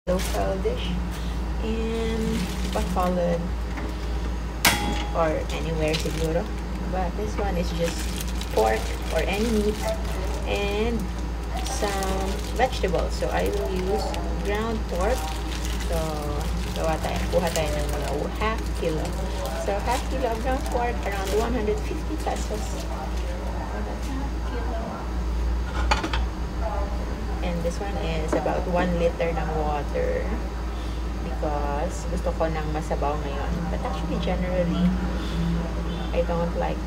local dish in Bacolod or anywhere siguro. But this one is just pork or any meat and some vegetables. So I will use ground pork. So kuha tayo ng mga half kilo. So half kilo of ground pork, around 150 pesos. And this one is about 1 liter ng water because gusto ko ng masabaw ngayon. But actually, generally, I don't like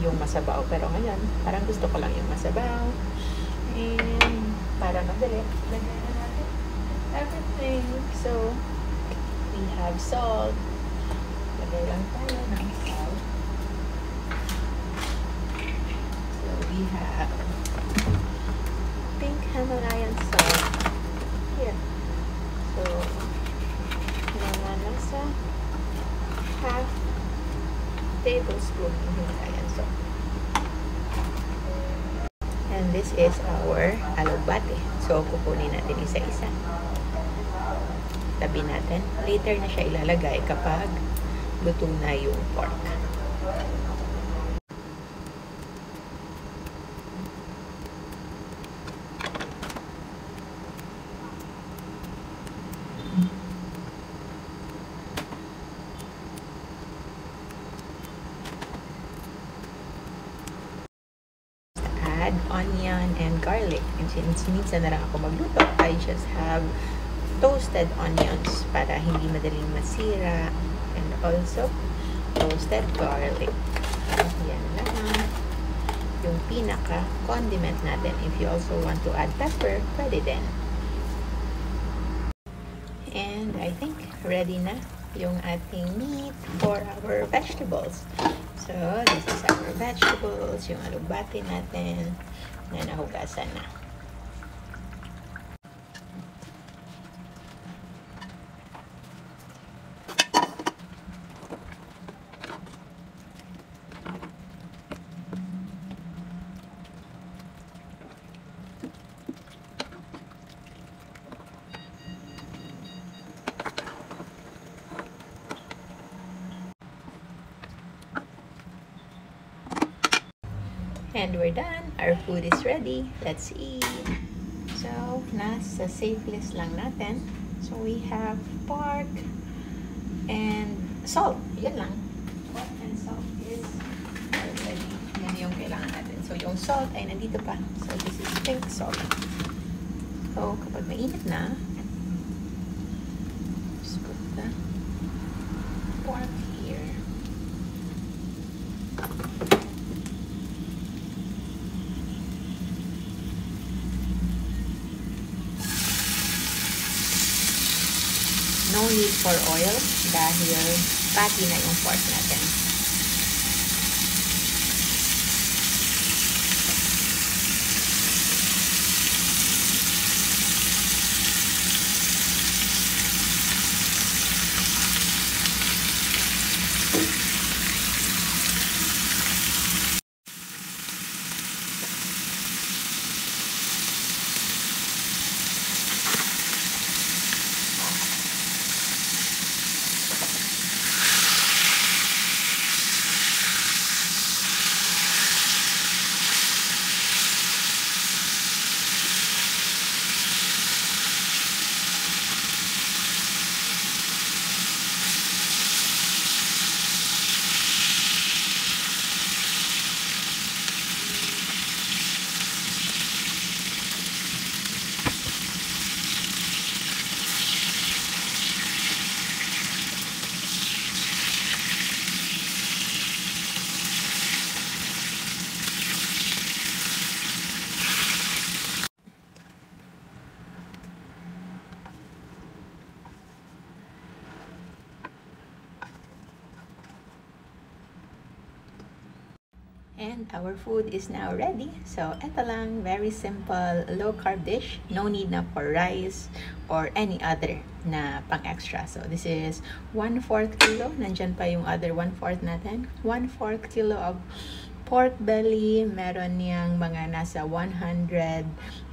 yung masabaw. Pero ngayon, parang gusto ko lang yung masabaw. And para madali, lagyan na natin everything. So, we have salt. Lagay lang tayo ng salt. So, we have pink Himalayan salt here. So, naman lang sa half tablespoon ng Himalayan salt. And this is our alubate. So, kukunin natin isa-isa. Tabi natin. Later na siya ilalagay kapag luto na yung pork. Add onion and garlic. And since minsan na lang ako magluto, I just have toasted onions para hindi madaling masira. And also, toasted garlic. Yan lang. Yung pinaka-condiment natin. If you also want to add pepper, pwede din. And I think ready na yung ating meat for our vegetables. So, this is our vegetables, yung alubate natin na nahugasan na. And we're done. Our food is ready. Let's eat. So, nasa safe list lang natin. So, we have pork and salt. Yan lang. Pork and salt is already. Yan yung kailangan natin. So, yung salt ay nandito pa. So, this is pink salt. So, kapag mainit na, just put the pork here. No need for oil dahil patty na yung pork natin. And our food is now ready. So, eto lang, very simple, low-carb dish. No need na for rice or any other na pang-extra. So, this is 1/4 kilo. Nandyan pa yung other 1/4 natin. 1/4 kilo of pork belly. Meron niyang mga nasa 100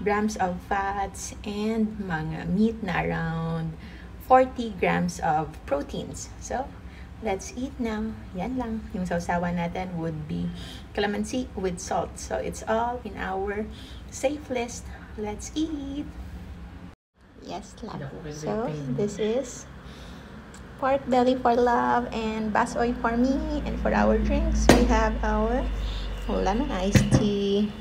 grams of fats and mga meat na around 40 grams of proteins. So, let's eat now. Yan lang. Yung sausawan natin would be calamansi with salt. So, it's all in our safe list. Let's eat. Yes, love. So, this is pork belly for love and basoy for me. And for our drinks, we have our lemon iced tea.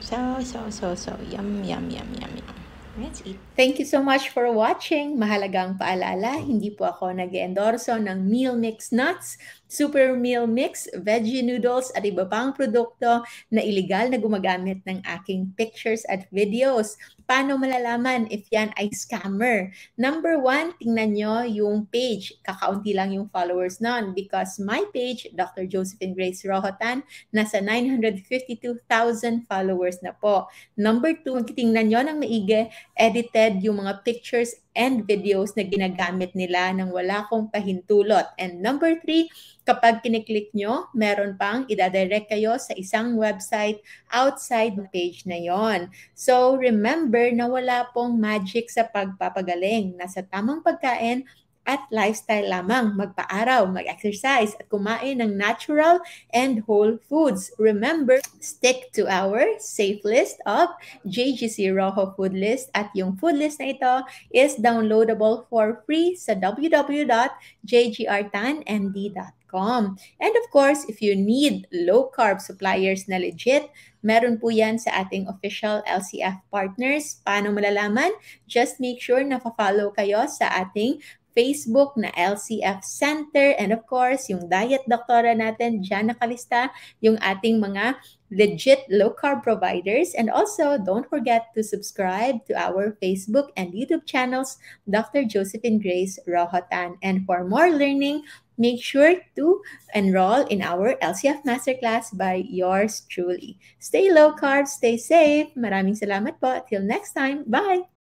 So yum, yum, yum, yum, yum. Let's eat. Thank you so much for watching. Mahalagang paalala, hindi po ako nag-endorso ng meal mix nuts, super meal mix, veggie noodles at iba pang produkto na illegal na gumagamit ng aking pictures at videos. Paano malalaman if yan ay scammer? Number one, tingnan nyo yung page. Kakaunti lang yung followers nun because my page, Dr. Josephine Grace Rohotan, nasa 952,000 followers na po. Number two, tingnan nyo ng maigi, edited yung mga pictures and videos na ginagamit nila nang wala kong pahintulot. And number three, kapag kiniklik nyo, meron pang idadirect kayo sa isang website outside the page na yon. So remember na wala pong magic sa pagpapagaling. Nasa tamang pagkain at lifestyle lamang, magpa-araw, mag-exercise, at kumain ng natural and whole foods. Remember, stick to our safe list of JGC Rojo food list at yung food list na ito is downloadable for free sa www.jgrtanmd.com. And of course, if you need low-carb suppliers na legit, meron po yan sa ating official LCF partners. Paano malalaman? Just make sure na follow kayo sa ating Facebook na LCF Center, and of course, yung diet doktora natin, dyan nakalista yung ating mga legit low-carb providers. And also, don't forget to subscribe to our Facebook and YouTube channels, Dr. Josephine Grace Rohotan. And for more learning, make sure to enroll in our LCF Masterclass by yours truly. Stay low-carb, stay safe. Maraming salamat po. Till next time. Bye!